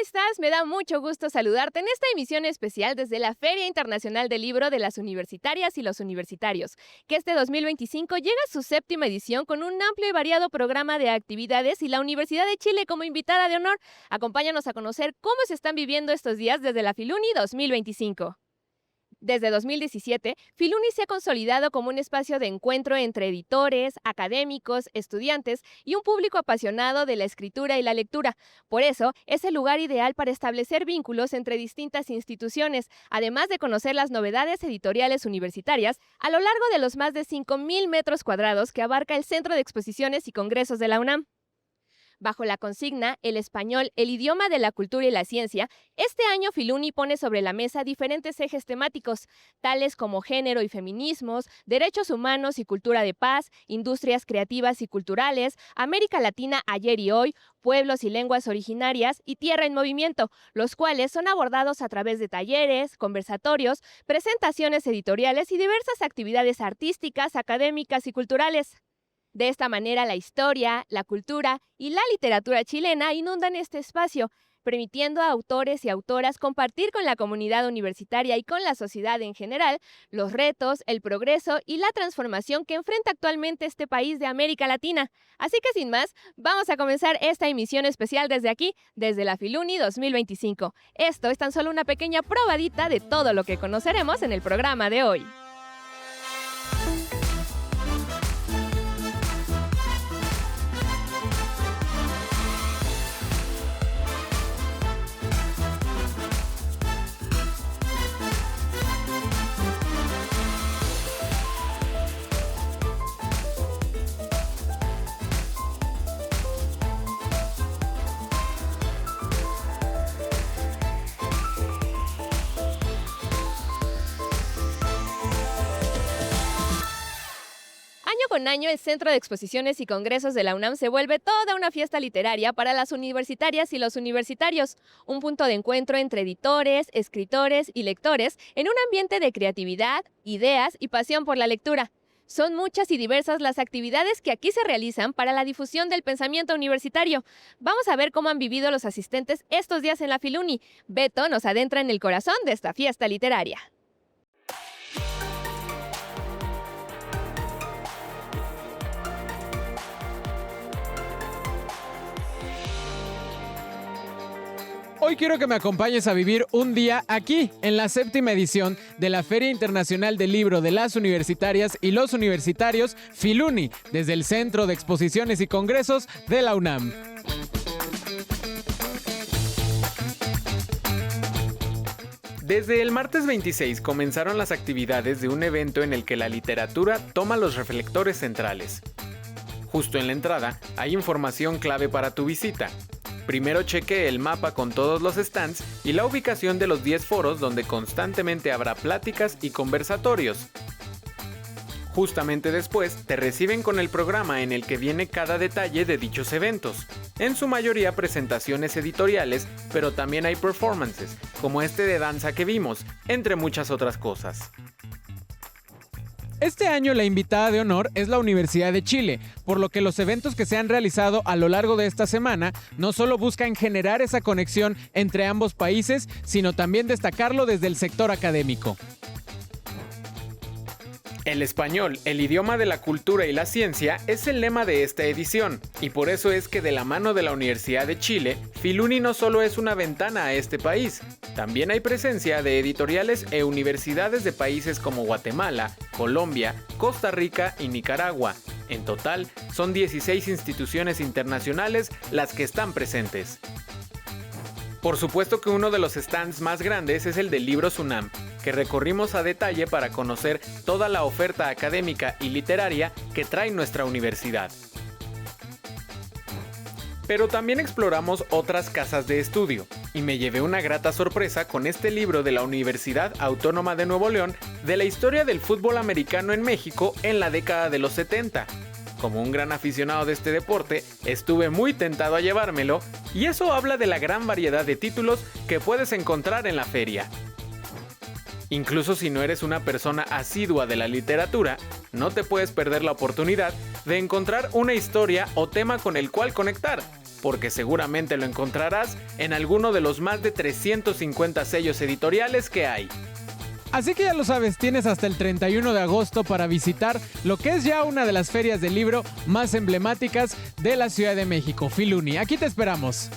estás? Me da mucho gusto saludarte en esta emisión especial desde la Feria Internacional del Libro de las Universitarias y los Universitarios, que este 2025 llega a su séptima edición con un amplio y variado programa de actividades y la Universidad de Chile como invitada de honor. Acompáñanos a conocer cómo se están viviendo estos días desde la Filuni 2025. Desde 2017, Filuni se ha consolidado como un espacio de encuentro entre editores, académicos, estudiantes y un público apasionado de la escritura y la lectura. Por eso, es el lugar ideal para establecer vínculos entre distintas instituciones, además de conocer las novedades editoriales universitarias a lo largo de los más de 5,000 metros cuadrados que abarca el Centro de Exposiciones y Congresos de la UNAM. Bajo la consigna El español, el idioma de la cultura y la ciencia, este año Filuni pone sobre la mesa diferentes ejes temáticos, tales como género y feminismos, derechos humanos y cultura de paz, industrias creativas y culturales, América Latina ayer y hoy, pueblos y lenguas originarias y tierra en movimiento, los cuales son abordados a través de talleres, conversatorios, presentaciones editoriales y diversas actividades artísticas, académicas y culturales. De esta manera, la historia, la cultura y la literatura chilena inundan este espacio, permitiendo a autores y autoras compartir con la comunidad universitaria y con la sociedad en general los retos, el progreso y la transformación que enfrenta actualmente este país de América Latina. Así que sin más, vamos a comenzar esta emisión especial desde aquí, desde la Filuni 2025. Esto es tan solo una pequeña probadita de todo lo que conoceremos en el programa de hoy. Año con año, el Centro de Exposiciones y Congresos de la UNAM se vuelve toda una fiesta literaria para las universitarias y los universitarios, un punto de encuentro entre editores, escritores y lectores en un ambiente de creatividad, ideas y pasión por la lectura. Son muchas y diversas las actividades que aquí se realizan para la difusión del pensamiento universitario. Vamos a ver cómo han vivido los asistentes estos días en la Filuni. Beto nos adentra en el corazón de esta fiesta literaria. Hoy quiero que me acompañes a vivir un día aquí, en la séptima edición de la Feria Internacional del Libro de las Universitarias y los Universitarios, Filuni, desde el Centro de Exposiciones y Congresos de la UNAM. Desde el martes 26 comenzaron las actividades de un evento en el que la literatura toma los reflectores centrales. Justo en la entrada hay información clave para tu visita. Primero cheque el mapa con todos los stands y la ubicación de los 10 foros donde constantemente habrá pláticas y conversatorios. Justamente después te reciben con el programa en el que viene cada detalle de dichos eventos. En su mayoría presentaciones editoriales, pero también hay performances, como este de danza que vimos, entre muchas otras cosas. Este año la invitada de honor es la Universidad de Chile, por lo que los eventos que se han realizado a lo largo de esta semana no solo buscan generar esa conexión entre ambos países, sino también destacarlo desde el sector académico. El español, el idioma de la cultura y la ciencia, es el lema de esta edición, y por eso es que de la mano de la Universidad de Chile, Filuni no solo es una ventana a este país, también hay presencia de editoriales e universidades de países como Guatemala, Colombia, Costa Rica y Nicaragua. En total, son 16 instituciones internacionales las que están presentes. Por supuesto que uno de los stands más grandes es el de Libros UNAM, que recorrimos a detalle para conocer toda la oferta académica y literaria que trae nuestra universidad. Pero también exploramos otras casas de estudio, y me llevé una grata sorpresa con este libro de la Universidad Autónoma de Nuevo León de la historia del fútbol americano en México en la década de los 70. Como un gran aficionado de este deporte, estuve muy tentado a llevármelo, y eso habla de la gran variedad de títulos que puedes encontrar en la feria. Incluso si no eres una persona asidua de la literatura, no te puedes perder la oportunidad de encontrar una historia o tema con el cual conectar. porque seguramente lo encontrarás en alguno de los más de 350 sellos editoriales que hay. Así que ya lo sabes, tienes hasta el 31 de agosto para visitar lo que es ya una de las ferias del libro más emblemáticas de la Ciudad de México, Filuni. Aquí te esperamos.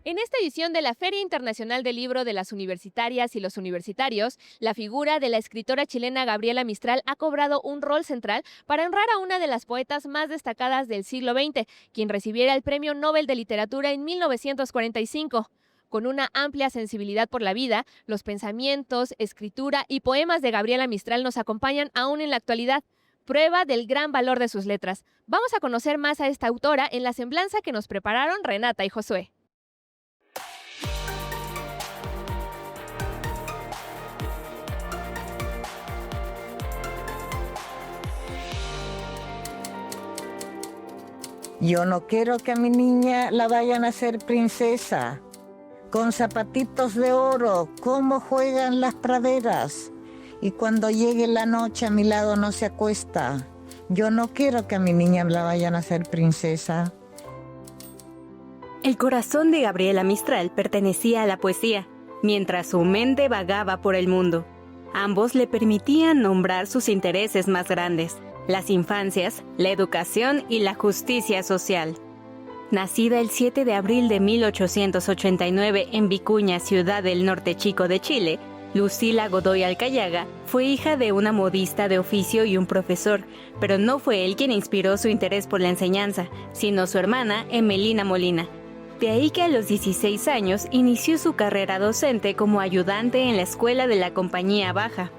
En esta edición de la Feria Internacional del Libro de las Universitarias y los Universitarios, la figura de la escritora chilena Gabriela Mistral ha cobrado un rol central para honrar a una de las poetas más destacadas del siglo XX, quien recibiera el Premio Nobel de Literatura en 1945. Con una amplia sensibilidad por la vida, los pensamientos, escritura y poemas de Gabriela Mistral nos acompañan aún en la actualidad, prueba del gran valor de sus letras. Vamos a conocer más a esta autora en la semblanza que nos prepararon Renata y Josué. Yo no quiero que a mi niña la vayan a hacer princesa, con zapatitos de oro, como juegan las praderas. Y cuando llegue la noche a mi lado no se acuesta. Yo no quiero que a mi niña la vayan a hacer princesa. El corazón de Gabriela Mistral pertenecía a la poesía, mientras su mente vagaba por el mundo. Ambos le permitían nombrar sus intereses más grandes: las infancias, la educación y la justicia social. Nacida el 7 de abril de 1889 en Vicuña, ciudad del norte chico de Chile, Lucila Godoy Alcayaga fue hija de una modista de oficio y un profesor, pero no fue él quien inspiró su interés por la enseñanza, sino su hermana Emelina Molina. De ahí que a los 16 años inició su carrera docente como ayudante en la escuela de la Compañía Baja.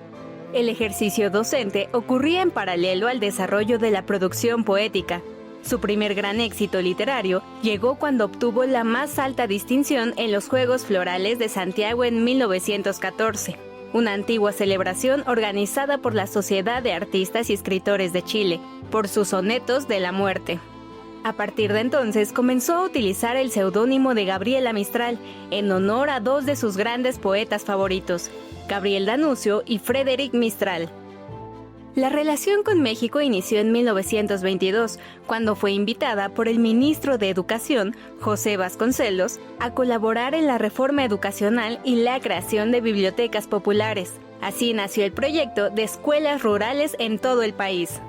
El ejercicio docente ocurría en paralelo al desarrollo de la producción poética. Su primer gran éxito literario llegó cuando obtuvo la más alta distinción en los Juegos Florales de Santiago en 1914, una antigua celebración organizada por la Sociedad de Artistas y Escritores de Chile, por sus sonetos de la muerte. A partir de entonces comenzó a utilizar el seudónimo de Gabriela Mistral en honor a dos de sus grandes poetas favoritos, Gabriel D'Annunzio y Frédéric Mistral. La relación con México inició en 1922, cuando fue invitada por el ministro de Educación, José Vasconcelos, a colaborar en la reforma educacional y la creación de bibliotecas populares. Así nació el proyecto de escuelas rurales en todo el país.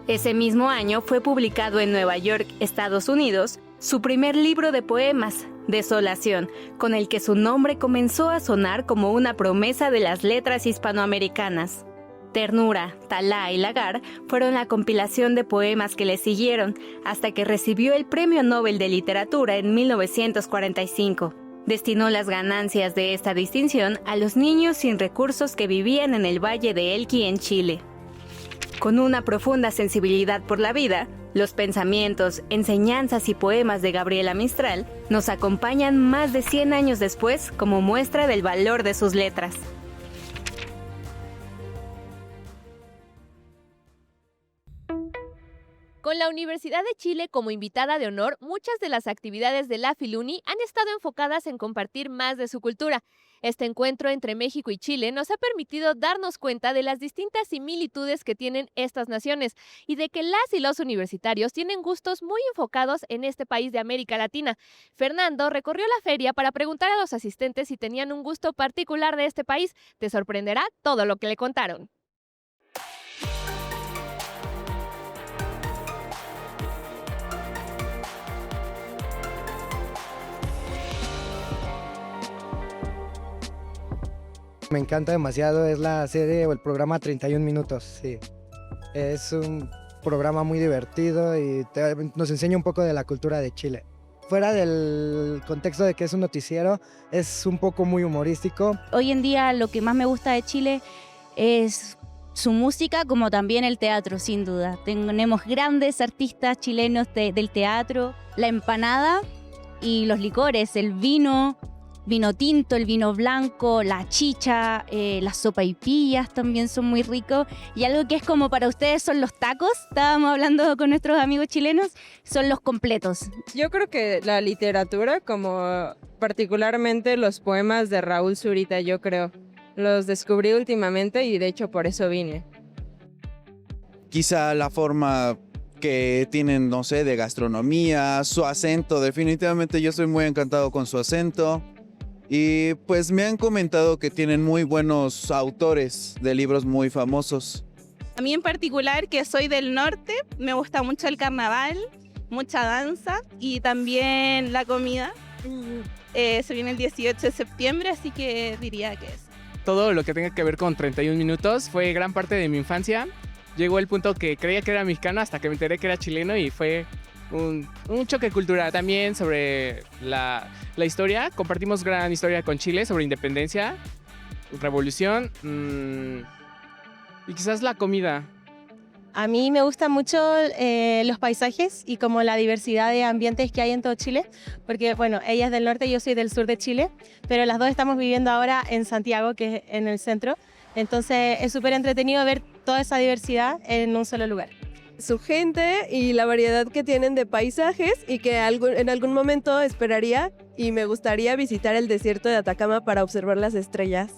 Ese mismo año fue publicado en Nueva York, Estados Unidos, su primer libro de poemas, Desolación, con el que su nombre comenzó a sonar como una promesa de las letras hispanoamericanas. Ternura, Talá y Lagar fueron la compilación de poemas que le siguieron, hasta que recibió el Premio Nobel de Literatura en 1945. Destinó las ganancias de esta distinción a los niños sin recursos que vivían en el Valle de Elqui, en Chile. Con una profunda sensibilidad por la vida, los pensamientos, enseñanzas y poemas de Gabriela Mistral nos acompañan más de 100 años después como muestra del valor de sus letras. Con la Universidad de Chile como invitada de honor, muchas de las actividades de la Filuni han estado enfocadas en compartir más de su cultura. Este encuentro entre México y Chile nos ha permitido darnos cuenta de las distintas similitudes que tienen estas naciones y de que las y los universitarios tienen gustos muy enfocados en este país de América Latina. Fernando recorrió la feria para preguntar a los asistentes si tenían un gusto particular de este país. Te sorprenderá todo lo que le contaron. Me encanta demasiado, es la serie o el programa 31 minutos, sí. Es un programa muy divertido y nos enseña un poco de la cultura de Chile. Fuera del contexto de que es un noticiero, es un poco muy humorístico. Hoy en día lo que más me gusta de Chile es su música, como también el teatro, sin duda. Tenemos grandes artistas chilenos del teatro, la empanada y los licores, el vino tinto, el vino blanco, la chicha, las sopaipillas también son muy ricos. Y algo que es como para ustedes son los tacos, estábamos hablando con nuestros amigos chilenos, son los completos. Yo creo que la literatura, como particularmente los poemas de Raúl Zurita, yo creo, los descubrí últimamente y de hecho por eso vine. quizá la forma que tienen, no sé, de gastronomía, su acento. Definitivamente yo soy muy encantado con su acento. Y pues me han comentado que tienen muy buenos autores de libros muy famosos. A mí en particular, que soy del norte, me gusta mucho el carnaval, mucha danza y también la comida. Se viene el 18 de septiembre, así que diría que es. Todo lo que tenga que ver con 31 minutos fue gran parte de mi infancia. Llegó el punto que creía que era mexicano hasta que me enteré que era chileno y fue un choque cultural también sobre la historia. Compartimos gran historia con Chile sobre independencia, revolución y quizás la comida. A mí me gustan mucho los paisajes y como la diversidad de ambientes que hay en todo Chile, porque bueno, ella es del norte y yo soy del sur de Chile, pero las dos estamos viviendo ahora en Santiago, que es en el centro, entonces es súper entretenido ver toda esa diversidad en un solo lugar. Su gente y la variedad que tienen de paisajes y que en algún momento esperaría y me gustaría visitar el desierto de Atacama para observar las estrellas.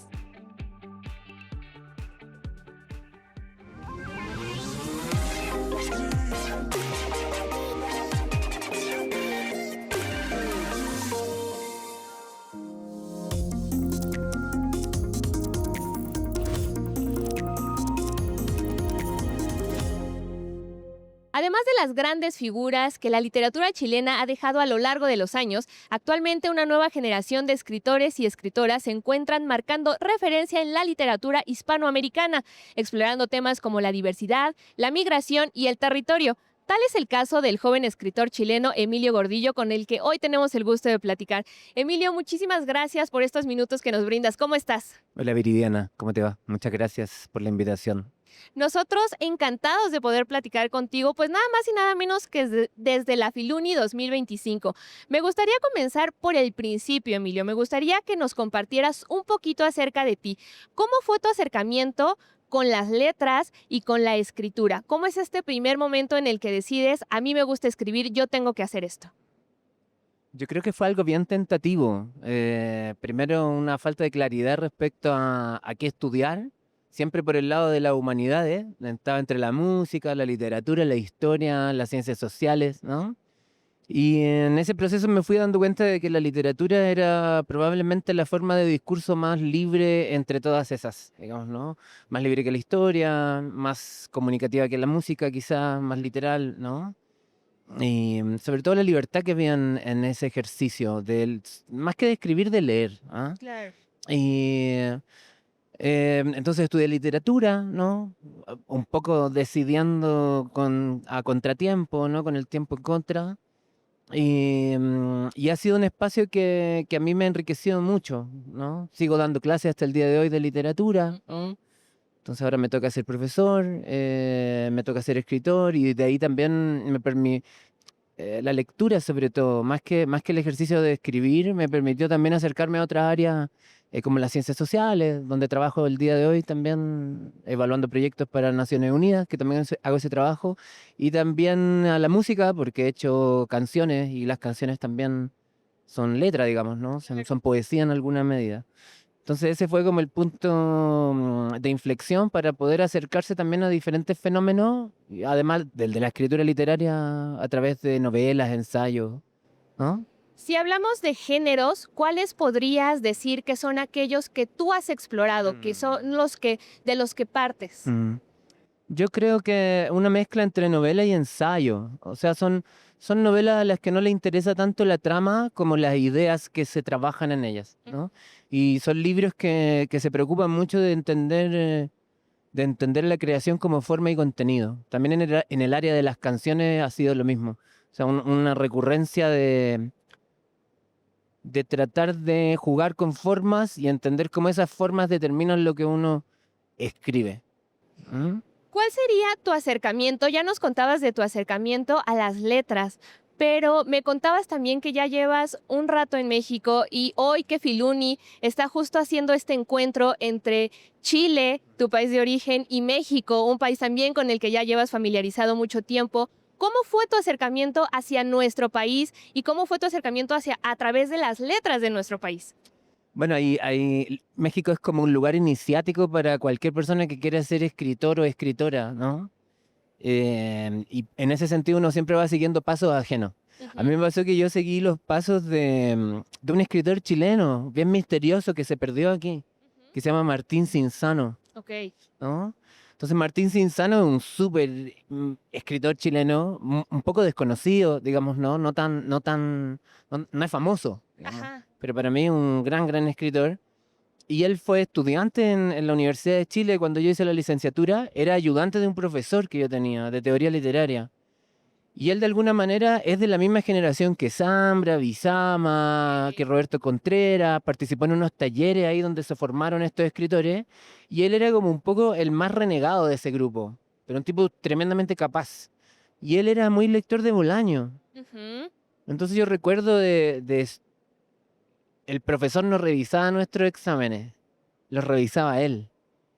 Además de las grandes figuras que la literatura chilena ha dejado a lo largo de los años, actualmente una nueva generación de escritores y escritoras se encuentran marcando referencia en la literatura hispanoamericana, explorando temas como la diversidad, la migración y el territorio. Tal es el caso del joven escritor chileno Emilio Gordillo, con el que hoy tenemos el gusto de platicar. Emilio, muchísimas gracias por estos minutos que nos brindas. ¿Cómo estás? Hola Viridiana, ¿cómo te va? Muchas gracias por la invitación. Nosotros encantados de poder platicar contigo, pues nada más y nada menos que desde la Filuni 2025. Me gustaría comenzar por el principio, Emilio. Me gustaría que nos compartieras un poquito acerca de ti. ¿Cómo fue tu acercamiento con las letras y con la escritura? ¿Cómo es este primer momento en el que decides, a mí me gusta escribir, yo tengo que hacer esto? Yo creo que fue algo bien tentativo. Primero, una falta de claridad respecto a qué estudiar. Siempre por el lado de las humanidades, estaba entre la música, la literatura, la historia, las ciencias sociales, ¿no? Y en ese proceso me fui dando cuenta de que la literatura era probablemente la forma de discurso más libre entre todas esas, digamos, ¿no? Más libre que la historia, más comunicativa que la música, quizás, más literal, ¿no? Y sobre todo la libertad que había en ese ejercicio, más que de escribir, de leer, ¿ah? Claro. Y entonces estudié literatura, ¿no? Un poco decidiendo a contratiempo, ¿no? Con el tiempo en contra. Y ha sido un espacio que a mí me ha enriquecido mucho, ¿no? Sigo dando clases hasta el día de hoy de literatura. Entonces ahora me toca ser profesor, me toca ser escritor y de ahí también me permite... la lectura sobre todo, más que el ejercicio de escribir, me permitió también acercarme a otras áreas como las ciencias sociales, donde trabajo el día de hoy también evaluando proyectos para Naciones Unidas, que también hago ese trabajo, y también a la música, porque he hecho canciones y las canciones también son letra, digamos, ¿no? Son poesía en alguna medida. Entonces ese fue como el punto de inflexión para poder acercarse también a diferentes fenómenos, además del de la escritura literaria a través de novelas, ensayos, ¿no? Si hablamos de géneros, ¿cuáles podrías decir que son aquellos que tú has explorado, que son de los que partes? Yo creo que una mezcla entre novela y ensayo. O sea, son novelas a las que no le interesa tanto la trama como las ideas que se trabajan en ellas, ¿no? Y son libros que se preocupan mucho de entender la creación como forma y contenido. También en el área de las canciones ha sido lo mismo. O sea, una recurrencia de tratar de jugar con formas y entender cómo esas formas determinan lo que uno escribe. ¿Cuál sería tu acercamiento? Ya nos contabas de tu acercamiento a las letras, pero me contabas también que ya llevas un rato en México y hoy que Filuni está justo haciendo este encuentro entre Chile, tu país de origen, y México, un país también con el que ya llevas familiarizado mucho tiempo. ¿Cómo fue tu acercamiento hacia nuestro país y cómo fue tu acercamiento a través de las letras de nuestro país? Bueno, México es como un lugar iniciático para cualquier persona que quiera ser escritor o escritora, ¿no? Y en ese sentido uno siempre va siguiendo pasos ajenos. A mí me pasó que yo seguí los pasos de un escritor chileno, bien misterioso, que se perdió aquí, que se llama Martín Cinzano, Ok. ¿no? Entonces Martín Cinzano es un súper escritor chileno, un poco desconocido, digamos, ¿no? No es famoso, digamos, Ajá. pero para mí un gran escritor. Y él fue estudiante en la Universidad de Chile cuando yo hice la licenciatura, era ayudante de un profesor que yo tenía, de teoría literaria. Y él de alguna manera es de la misma generación que Zambra, Bizama, que Roberto Contreras, participó en unos talleres ahí donde se formaron estos escritores, y él era como un poco el más renegado de ese grupo, pero un tipo tremendamente capaz. Y él era muy lector de Bolaño. Ujú. Entonces yo recuerdo el profesor nos revisaba nuestros exámenes, los revisaba él.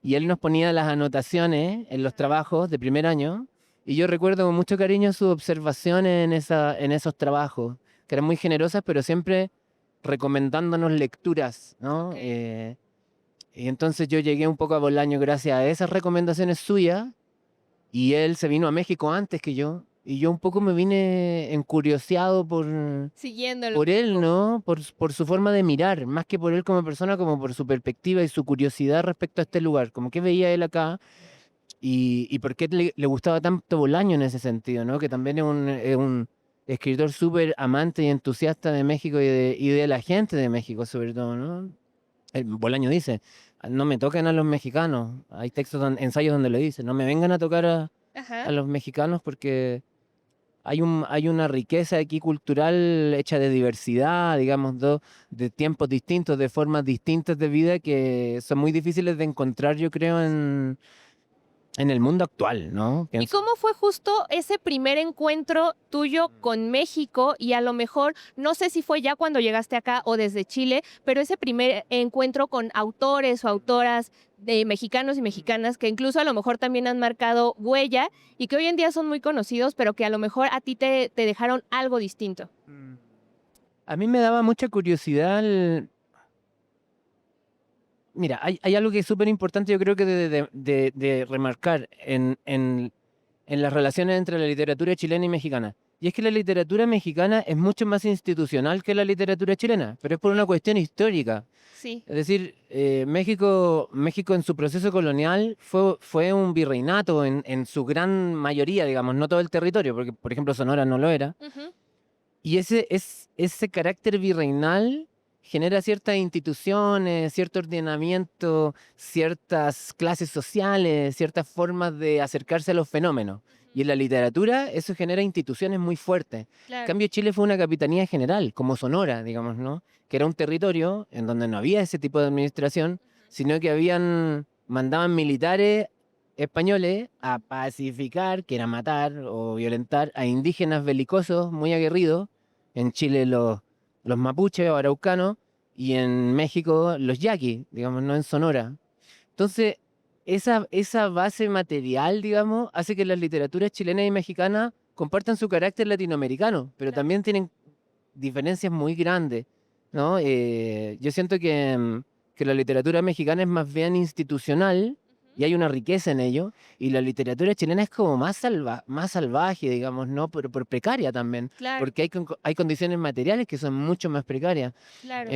Y él nos ponía las anotaciones en los trabajos de primer año. Y yo recuerdo con mucho cariño sus observaciones en esos trabajos, que eran muy generosas, pero siempre recomendándonos lecturas, ¿no? Y entonces yo llegué un poco a Bolaño gracias a esas recomendaciones suyas. Y él se vino a México antes que yo. Y yo un poco me vine encurioseado Siguiéndolo. por él, ¿no? Por su forma de mirar, más que por él como persona, como por su perspectiva y su curiosidad respecto a este lugar. Como que veía él acá y por qué le gustaba tanto Bolaño en ese sentido, ¿no? Que también es un escritor súper amante y entusiasta de México y de la gente de México, sobre todo, ¿no? Bolaño dice, no me toquen a los mexicanos. Hay textos, ensayos donde lo dice, no me vengan a tocar Ajá. a los mexicanos porque hay una riqueza aquí cultural hecha de diversidad, digamos, de tiempos distintos, de formas distintas de vida que son muy difíciles de encontrar, yo creo, en el mundo actual, ¿no? ¿Y cómo fue justo ese primer encuentro tuyo con México? Y a lo mejor, no sé si fue ya cuando llegaste acá o desde Chile, pero ese primer encuentro con autores o autoras de mexicanos y mexicanas que incluso a lo mejor también han marcado huella y que hoy en día son muy conocidos, pero que a lo mejor a ti te dejaron algo distinto. A mí me daba mucha curiosidad Mira, hay algo que es súper importante, yo creo que de remarcar en las relaciones entre la literatura chilena y mexicana. Y es que la literatura mexicana es mucho más institucional que la literatura chilena, pero es por una cuestión histórica. Sí. Es decir, México en su proceso colonial fue un virreinato en su gran mayoría, digamos, no todo el territorio, porque por ejemplo Sonora no lo era. Ujú. Y ese carácter virreinal genera ciertas instituciones, cierto ordenamiento, ciertas clases sociales, ciertas formas de acercarse a los fenómenos. Y en la literatura eso genera instituciones muy fuertes. En Claro. cambio, Chile fue una capitanía general, como Sonora, digamos, ¿no? Que era un territorio en donde no había ese tipo de administración, sino que mandaban militares españoles a pacificar, que era matar o violentar a indígenas belicosos muy aguerridos. En Chile los mapuches o araucanos y en México los yaquis, digamos, no en Sonora. Entonces, esa base material, digamos, hace que las literaturas chilenas y mexicanas compartan su carácter latinoamericano, pero también tienen diferencias muy grandes, ¿no? Yo siento que la literatura mexicana es más bien institucional y hay una riqueza en ello, y la literatura chilena es como más salvaje, digamos, ¿no? Por precaria también, Claro. porque hay condiciones materiales que son mucho más precarias. Claro.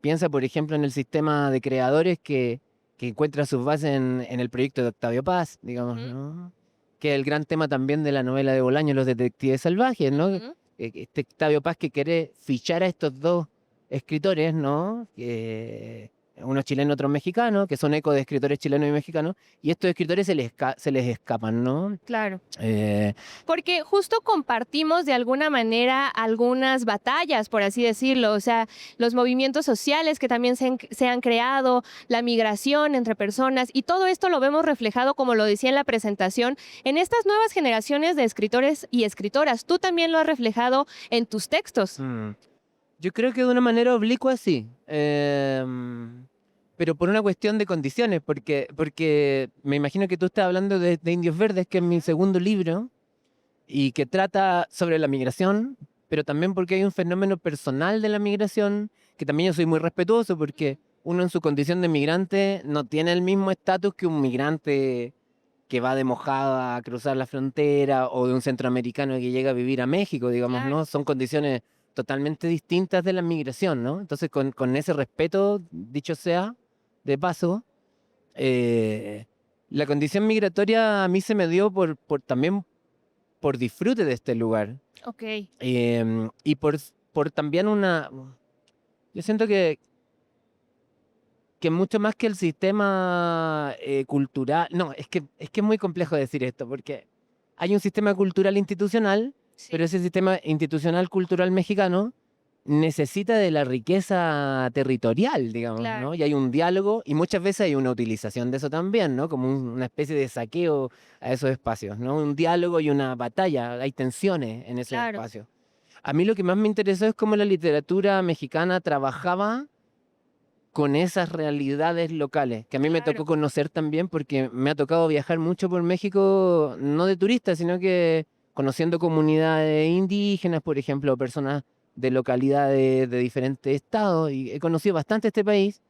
Piensa, por ejemplo, en el sistema de creadores que encuentra sus bases en el proyecto de Octavio Paz, digamos, ¿no? Que es el gran tema también de la novela de Bolaño, Los Detectives Salvajes, ¿no? Ujú. Este Octavio Paz que quiere fichar a estos dos escritores, ¿no? Uno chileno, otro mexicano, que son eco de escritores chilenos y mexicanos, y estos escritores se les escapan, ¿no? Claro. Eh, Porque justo compartimos de alguna manera algunas batallas, por así decirlo, o sea, los movimientos sociales que también se han creado, la migración entre personas, y todo esto lo vemos reflejado, como lo decía en la presentación, en estas nuevas generaciones de escritores y escritoras. Tú también lo has reflejado en tus textos. Yo creo que de una manera oblicua sí, pero por una cuestión de condiciones, porque me imagino que tú estás hablando de Indios Verdes, que es mi segundo libro, y que trata sobre la migración, pero también porque hay un fenómeno personal de la migración, que también yo soy muy respetuoso, porque uno en su condición de migrante no tiene el mismo estatus que un migrante que va de mojada a cruzar la frontera o de un centroamericano que llega a vivir a México, digamos, ¿no? Son condiciones totalmente distintas de la migración, ¿no? Entonces, con ese respeto, dicho sea, de paso, la condición migratoria a mí se me dio también por disfrute de este lugar. Ok. Y por también yo siento que mucho más que el sistema cultural, no, es que es muy complejo decir esto, porque hay un sistema cultural institucional, pero ese sistema institucional cultural mexicano necesita de la riqueza territorial, digamos, ¿no? Y hay un diálogo y muchas veces hay una utilización de eso también, ¿no? Como una especie de saqueo a esos espacios, ¿no? Un diálogo y una batalla, hay tensiones en ese espacio. A mí lo que más me interesó es cómo la literatura mexicana trabajaba con esas realidades locales, que a mí me tocó conocer también porque me ha tocado viajar mucho por México, no de turista, sino que conociendo comunidades indígenas, por ejemplo, personas de localidades de diferentes estados, y he conocido bastante este país,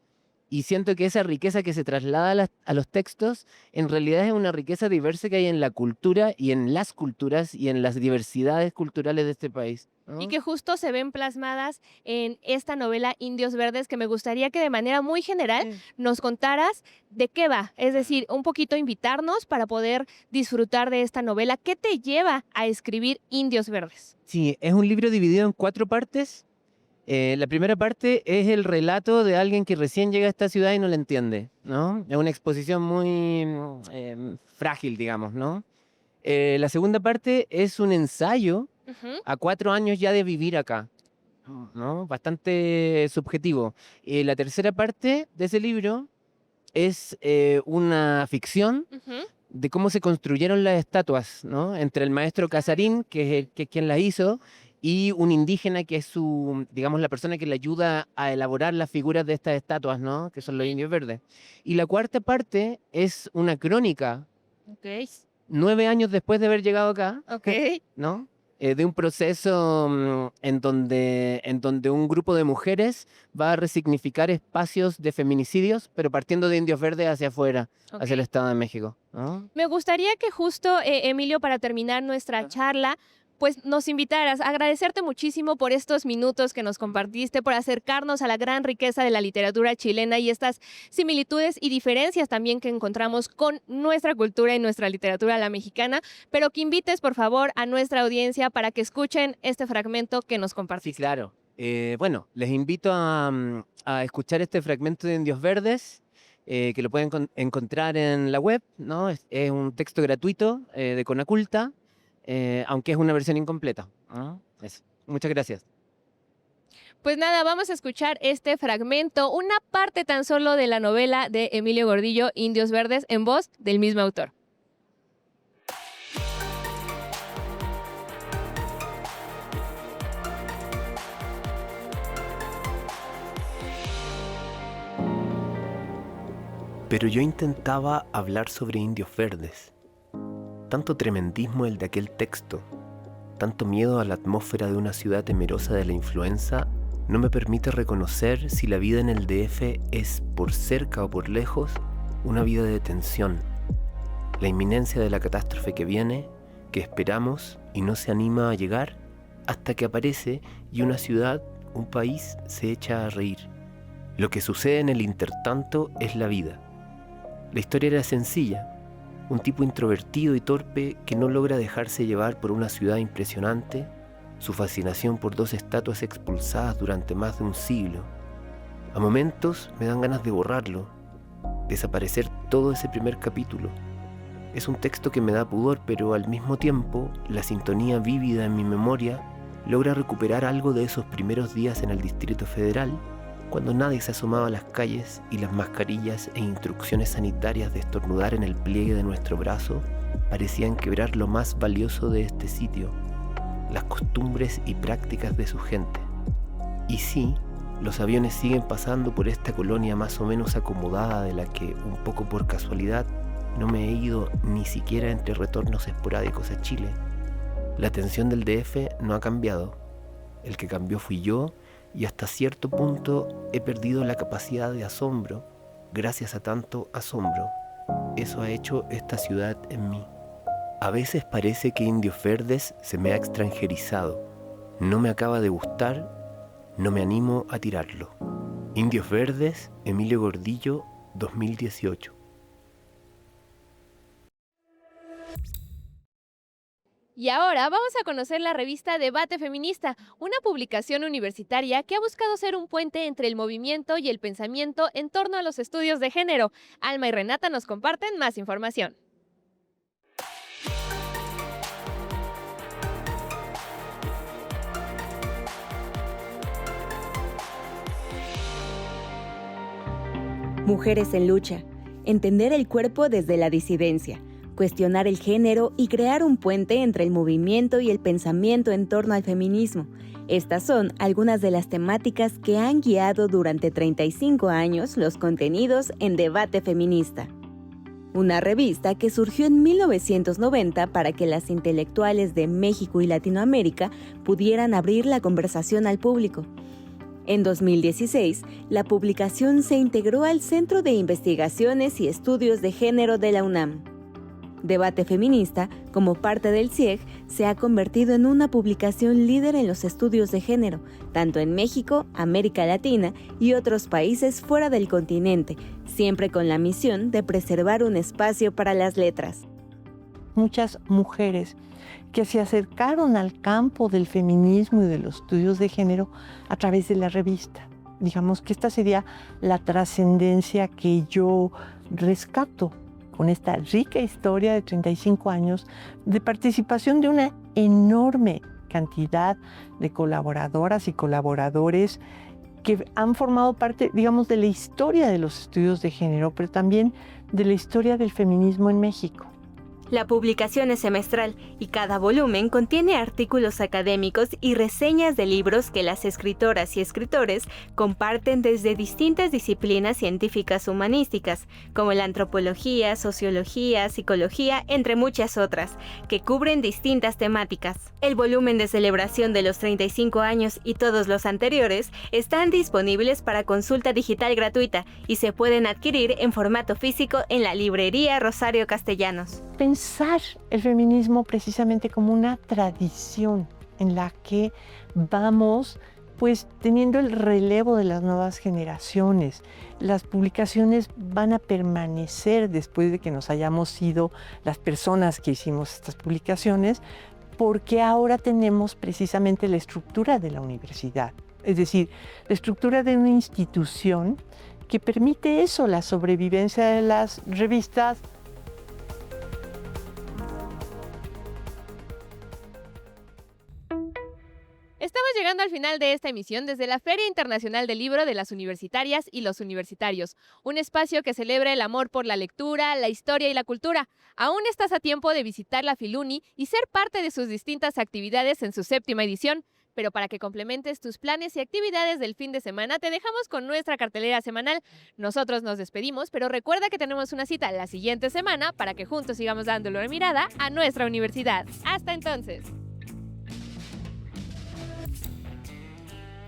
y siento que esa riqueza que se traslada a los textos, en realidad es una riqueza diversa que hay en la cultura y en las culturas y en las diversidades culturales de este país, ¿no? Y que justo se ven plasmadas en esta novela Indios Verdes, que me gustaría que de manera muy general nos contaras de qué va. Es decir, un poquito invitarnos para poder disfrutar de esta novela. ¿Qué te lleva a escribir Indios Verdes? Sí, es un libro dividido en 4 partes. La primera parte es el relato de alguien que recién llega a esta ciudad y no la entiende, ¿no? Es una exposición muy frágil, digamos, ¿no? La segunda parte es un ensayo a 4 años ya de vivir acá, ¿no? Bastante subjetivo. La tercera parte de ese libro es una ficción de cómo se construyeron las estatuas, ¿no? Entre el maestro Casarín, que es quien las hizo, y un indígena que es digamos, la persona que le ayuda a elaborar las figuras de estas estatuas, ¿no? Que son los indios verdes. Y la cuarta parte es una crónica. 9 años después de haber llegado acá, ¿no? De un proceso en donde un grupo de mujeres va a resignificar espacios de feminicidios, pero partiendo de indios verdes hacia afuera, hacia el Estado de México, ¿no? Me gustaría que justo, Emilio, para terminar nuestra charla, pues nos invitaras a agradecerte muchísimo por estos minutos que nos compartiste, por acercarnos a la gran riqueza de la literatura chilena y estas similitudes y diferencias también que encontramos con nuestra cultura y nuestra literatura, la mexicana, pero que invites, por favor, a nuestra audiencia para que escuchen este fragmento que nos compartiste. Sí, claro. Bueno, les invito a escuchar este fragmento de Indios Verdes, que lo pueden encontrar en la web, ¿no? Es un texto gratuito de Conaculta, aunque es una versión incompleta. Eso. Muchas gracias. Pues nada, vamos a escuchar este fragmento, una parte tan solo de la novela de Emilio Gordillo, Indios Verdes, en voz del mismo autor. Pero yo intentaba hablar sobre indios verdes. Tanto tremendismo el de aquel texto, tanto miedo a la atmósfera de una ciudad temerosa de la influenza, no me permite reconocer si la vida en el DF es, por cerca o por lejos, una vida de tensión. La inminencia de la catástrofe que viene, que esperamos y no se anima a llegar, hasta que aparece y una ciudad, un país, se echa a reír. Lo que sucede en el intertanto es la vida. La historia era sencilla. Un tipo introvertido y torpe que no logra dejarse llevar por una ciudad impresionante, su fascinación por 2 estatuas expulsadas durante más de un siglo. A momentos me dan ganas de borrarlo, desaparecer todo ese primer capítulo. Es un texto que me da pudor, pero al mismo tiempo, la sintonía vívida en mi memoria logra recuperar algo de esos primeros días en el Distrito Federal, cuando nadie se asomaba a las calles y las mascarillas e instrucciones sanitarias de estornudar en el pliegue de nuestro brazo parecían quebrar lo más valioso de este sitio, las costumbres y prácticas de su gente. Y sí, los aviones siguen pasando por esta colonia más o menos acomodada de la que, un poco por casualidad, no me he ido ni siquiera entre retornos esporádicos a Chile. La tensión del DF no ha cambiado. El que cambió fui yo, y hasta cierto punto he perdido la capacidad de asombro, gracias a tanto asombro. eso ha hecho esta ciudad en mí. A veces parece que Indios Verdes se me ha extranjerizado. No me acaba de gustar, no me animo a tirarlo. Indios Verdes, Emilio Gordillo, 2018. Y ahora vamos a conocer la revista Debate Feminista, una publicación universitaria que ha buscado ser un puente entre el movimiento y el pensamiento en torno a los estudios de género. Alma y Renata nos comparten más información. Mujeres en lucha. Entender el cuerpo desde la disidencia. Cuestionar el género y crear un puente entre el movimiento y el pensamiento en torno al feminismo. Estas son algunas de las temáticas que han guiado durante 35 años los contenidos en Debate Feminista. Una revista que surgió en 1990 para que las intelectuales de México y Latinoamérica pudieran abrir la conversación al público. En 2016, la publicación se integró al Centro de Investigaciones y Estudios de Género de la UNAM. Debate Feminista, como parte del CIEG, se ha convertido en una publicación líder en los estudios de género, tanto en México, América Latina y otros países fuera del continente, siempre con la misión de preservar un espacio para las letras. Muchas mujeres que se acercaron al campo del feminismo y de los estudios de género a través de la revista. Digamos que esta sería la trascendencia que yo rescato con esta rica historia de 35 años de participación de una enorme cantidad de colaboradoras y colaboradores que han formado parte, digamos, de la historia de los estudios de género, pero también de la historia del feminismo en México. La publicación es semestral y cada volumen contiene artículos académicos y reseñas de libros que las escritoras y escritores comparten desde distintas disciplinas científicas humanísticas, como la antropología, sociología, psicología, entre muchas otras, que cubren distintas temáticas. El volumen de celebración de los 35 años y todos los anteriores están disponibles para consulta digital gratuita y se pueden adquirir en formato físico en la librería Rosario Castellanos. Pensar el feminismo precisamente como una tradición en la que vamos pues teniendo el relevo de las nuevas generaciones. Las publicaciones van a permanecer después de que nos hayamos ido las personas que hicimos estas publicaciones, porque ahora tenemos precisamente la estructura de la universidad, es decir, la estructura de una institución que permite eso, la sobrevivencia de las revistas. Estamos llegando al final de esta emisión desde la Feria Internacional del Libro de las Universitarias y los Universitarios, un espacio que celebra el amor por la lectura, la historia y la cultura. Aún estás a tiempo de visitar la Filuni y ser parte de sus distintas actividades en su 7ª edición, pero para que complementes tus planes y actividades del fin de semana, te dejamos con nuestra cartelera semanal. Nosotros nos despedimos, pero recuerda que tenemos una cita la siguiente semana para que juntos sigamos dándole una mirada a nuestra universidad. ¡Hasta entonces!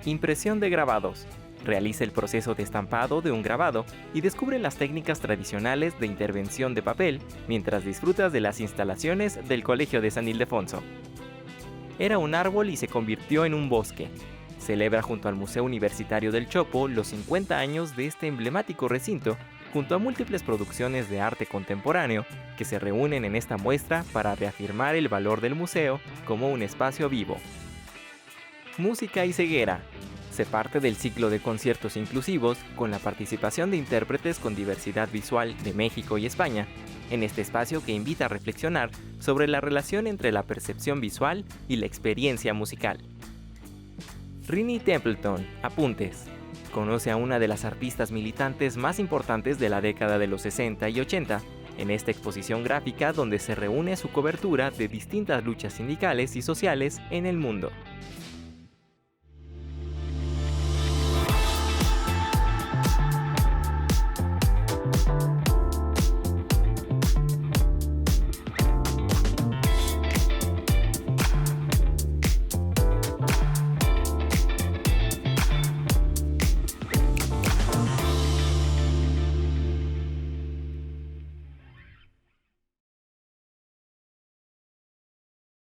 Impresión de grabados. Realiza el proceso de estampado de un grabado y descubre las técnicas tradicionales de intervención de papel mientras disfrutas de las instalaciones del Colegio de San Ildefonso. Era un árbol y se convirtió en un bosque. Celebra junto al Museo Universitario del Chopo los 50 años de este emblemático recinto, junto a múltiples producciones de arte contemporáneo que se reúnen en esta muestra para reafirmar el valor del museo como un espacio vivo. Música y ceguera. Se parte del ciclo de conciertos inclusivos con la participación de intérpretes con diversidad visual de México y España, en este espacio que invita a reflexionar sobre la relación entre la percepción visual y la experiencia musical. Rini Templeton, apuntes. Conoce a una de las artistas militantes más importantes de la década de los 60 y 80, en esta exposición gráfica donde se reúne su cobertura de distintas luchas sindicales y sociales en el mundo.